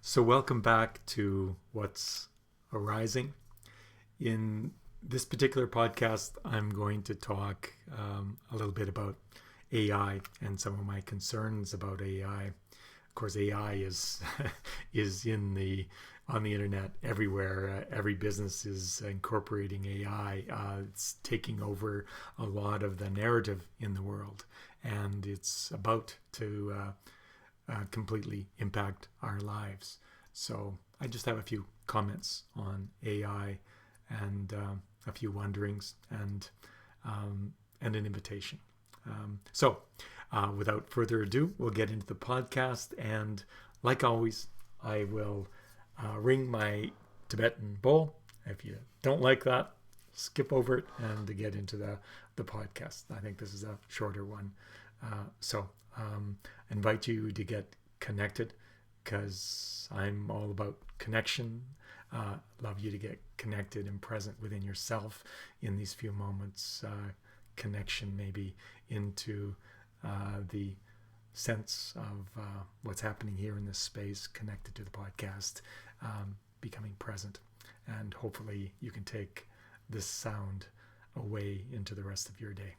So, welcome back to What's Arising. In this particular podcast, I'm going to talk a little bit about AI and some of my concerns about AI. Of course, AI is is on the internet everywhere. Every business is incorporating AI. It's taking over a lot of the narrative in the world, and it's about to completely impact our lives. So I just have a few comments on AI and a few wonderings and an invitation. Without further ado, we'll get into the podcast. And like always, I will ring my Tibetan bowl. If you don't like that, skip over it and get into the podcast. I think this is a shorter one. Invite you to get connected because I'm all about connection. Love you to get connected and present within yourself in these few moments. Connection maybe into the sense of what's happening here in this space, connected to the podcast, becoming present. And hopefully you can take this sound away into the rest of your day.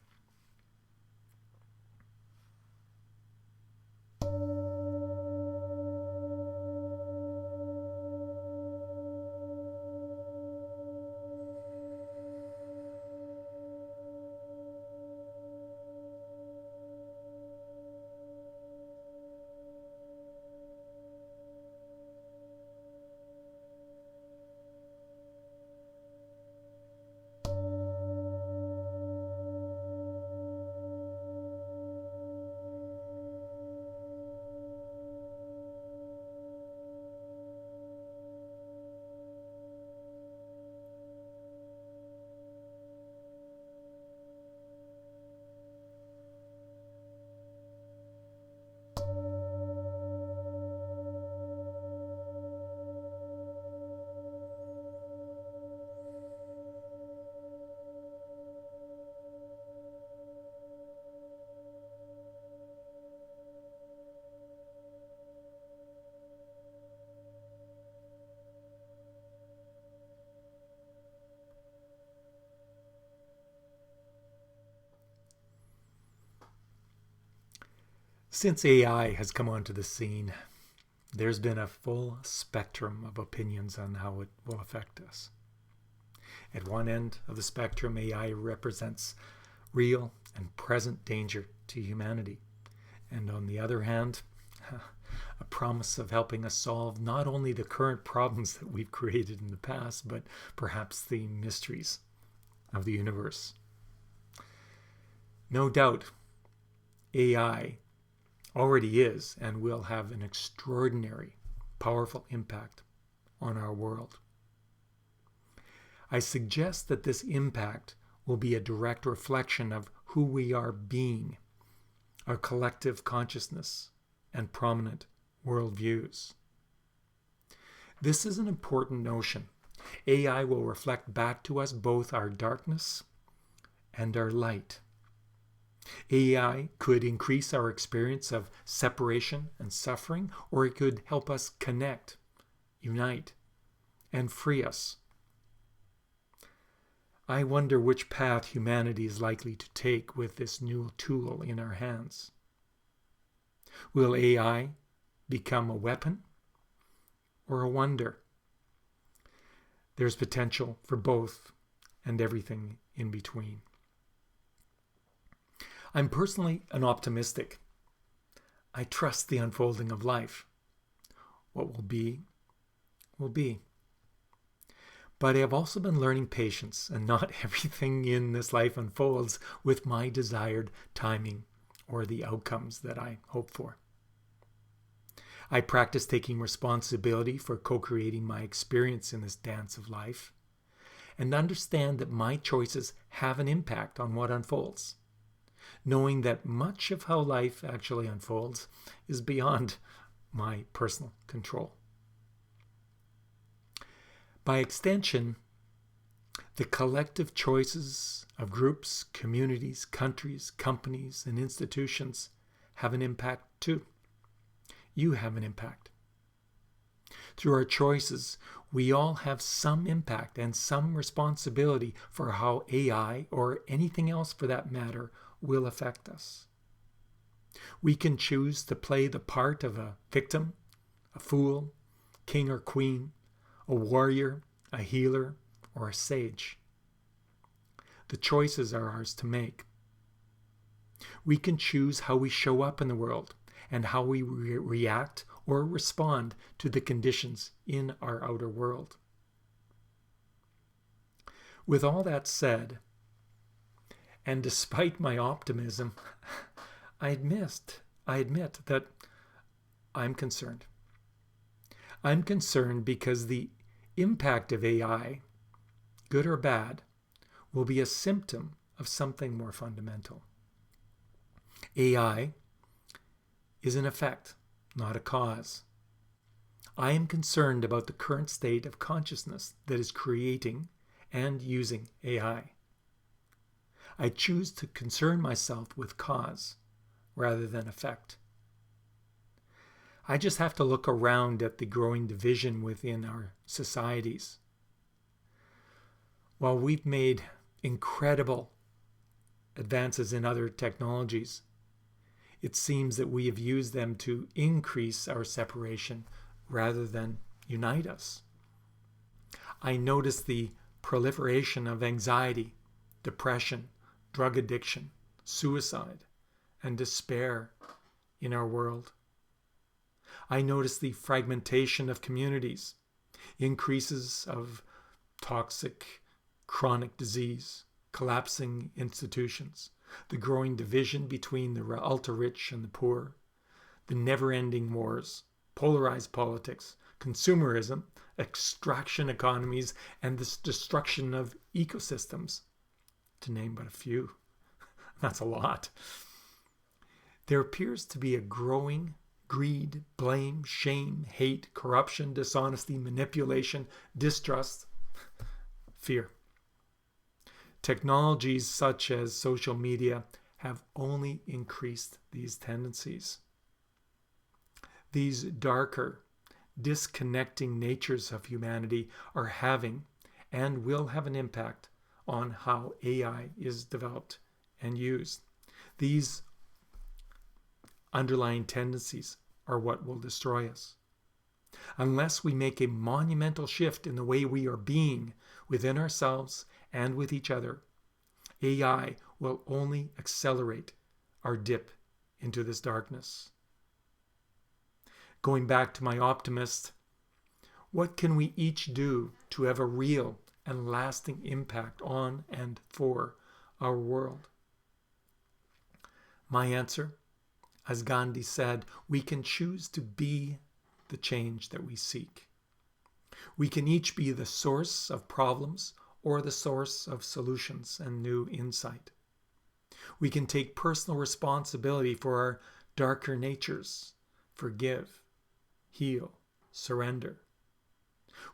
Since AI has come onto the scene, there's been a full spectrum of opinions on how it will affect us. At one end of the spectrum, AI represents real and present danger to humanity. And on the other hand, a promise of helping us solve not only the current problems that we've created in the past, but perhaps the mysteries of the universe. No doubt, AI already is and will have an extraordinary, powerful impact on our world. I suggest that this impact will be a direct reflection of who we are being, our collective consciousness, and prominent worldviews. This is an important notion. AI will reflect back to us both our darkness and our light. AI could increase our experience of separation and suffering, or it could help us connect, unite, and free us. I wonder which path humanity is likely to take with this new tool in our hands. Will AI become a weapon or a wonder? There's potential for both and everything in between. I'm personally an optimistic. I trust the unfolding of life. What will be, will be. But I have also been learning patience, and not everything in this life unfolds with my desired timing or the outcomes that I hope for. I practice taking responsibility for co-creating my experience in this dance of life, and understand that my choices have an impact on what unfolds, knowing that much of how life actually unfolds is beyond my personal control. By extension, the collective choices of groups, communities, countries, companies, and institutions have an impact too. You have an impact. Through our choices, we all have some impact and some responsibility for how AI, or anything else for that matter, will affect us. We can choose to play the part of a victim, a fool, king or queen, a warrior, a healer, or a sage. The choices are ours to make. We can choose how we show up in the world and how we react or respond to the conditions in our outer world. With all that said, and despite my optimism, I admit that I'm concerned. I'm concerned because the impact of AI, good or bad, will be a symptom of something more fundamental. AI is an effect, not a cause. I am concerned about the current state of consciousness that is creating and using AI. I choose to concern myself with cause rather than effect. I just have to look around at the growing division within our societies. While we've made incredible advances in other technologies, it seems that we have used them to increase our separation rather than unite us. I notice the proliferation of anxiety, depression, drug addiction, suicide, and despair in our world. I notice the fragmentation of communities, increases of toxic, chronic disease, collapsing institutions, the growing division between the ultra-rich and the poor, the never-ending wars, polarized politics, consumerism, extraction economies, and the destruction of ecosystems, to name but a few. That's a lot. There appears to be a growing greed, blame, shame, hate, corruption, dishonesty, manipulation, distrust, fear. Technologies such as social media have only increased these tendencies. These darker, disconnecting natures of humanity are having and will have an impact on how AI is developed and used. These underlying tendencies are what will destroy us. Unless we make a monumental shift in the way we are being within ourselves and with each other, AI will only accelerate our dip into this darkness. Going back to my optimist, what can we each do to have a real and lasting impact on and for our world? My answer, as Gandhi said, we can choose to be the change that we seek. We can each be the source of problems or the source of solutions and new insight. We can take personal responsibility for our darker natures, forgive, heal, surrender.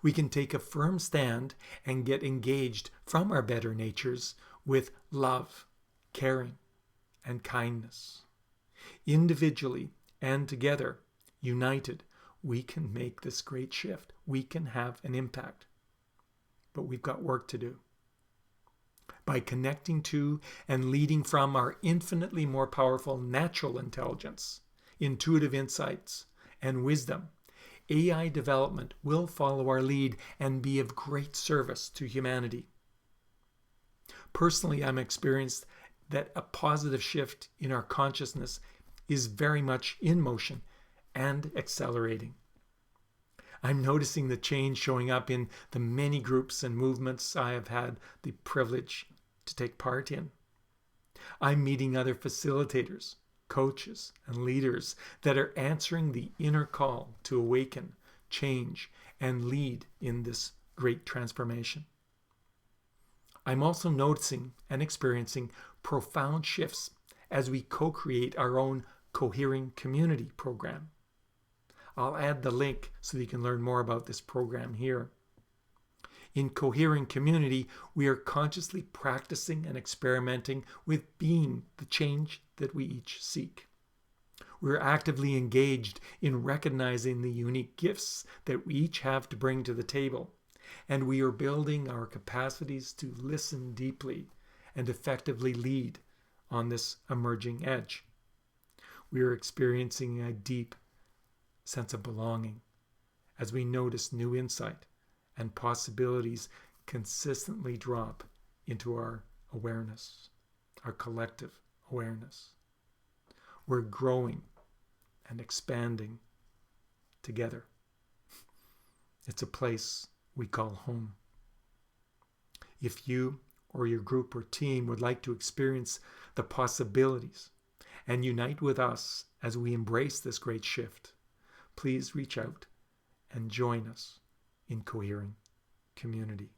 We can take a firm stand and get engaged from our better natures with love, caring, and kindness. Individually and together, united, we can make this great shift. We can have an impact. But we've got work to do. By connecting to and leading from our infinitely more powerful natural intelligence, intuitive insights, and wisdom, AI development will follow our lead and be of great service to humanity. Personally, I'm experienced that a positive shift in our consciousness is very much in motion and accelerating. I'm noticing the change showing up in the many groups and movements I have had the privilege to take part in. I'm meeting other facilitators, coaches, and leaders that are answering the inner call to awaken, change, and lead in this great transformation. I'm also noticing and experiencing profound shifts as we co-create our own Cohering Community program. I'll add the link so that you can learn more about this program here. In Cohering Community, we are consciously practicing and experimenting with being the change that we each seek. We're actively engaged in recognizing the unique gifts that we each have to bring to the table, and we are building our capacities to listen deeply and effectively lead on this emerging edge. We are experiencing a deep sense of belonging as we notice new insight and possibilities consistently drop into our awareness, our collective awareness. We're growing and expanding together. It's a place we call home. If you or your group or team would like to experience the possibilities and unite with us as we embrace this great shift, please reach out and join us in Cohering Community.